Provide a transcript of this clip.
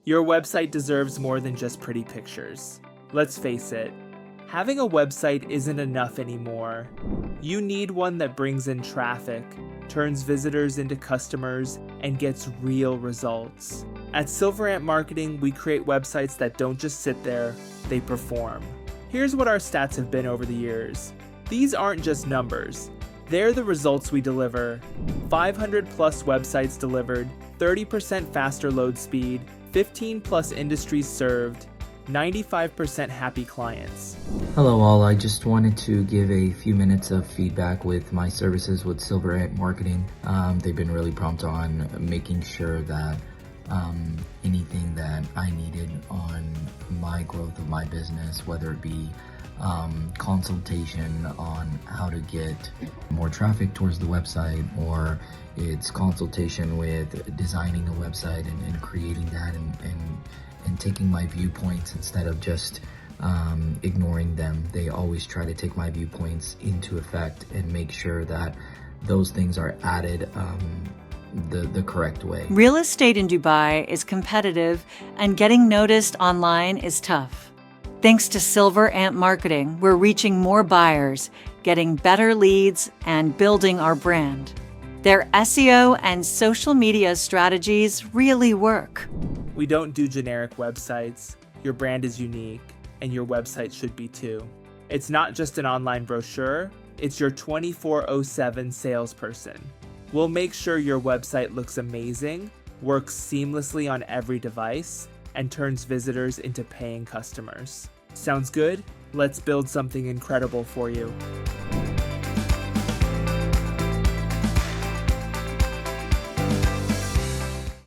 Your website deserves more than just pretty pictures. Let's face it, having a website isn't enough anymore. You need one that brings in traffic, turns visitors into customers, and gets real results. At Silver Ant Marketing, we create websites that don't just sit there, they perform. Here's what our stats have been over the years. These aren't just numbers. They're the results we deliver. 500 plus websites delivered, 30% faster load speed, 15 plus industries served, 95% happy clients. Hello all, I just wanted to give a few minutes of feedback with my services with Silver Ant Marketing. They've been really prompt on making sure that anything that I needed on my growth of my business, whether it be consultation on how to get more traffic towards the website, or it's consultation with designing a website and creating that and taking my viewpoints instead of just ignoring them. They always try to take my viewpoints into effect and make sure that those things are added the correct way. Real estate in Dubai is competitive, and getting noticed online is tough. Thanks to Silver Ant Marketing, we're reaching more buyers, getting better leads, and building our brand. Their SEO and social media strategies really work. We don't do generic websites. Your brand is unique, and your website should be too. It's not just an online brochure, it's your 24/7 salesperson. We'll make sure your website looks amazing, works seamlessly on every device, and turns visitors into paying customers. Sounds good? Let's build something incredible for you.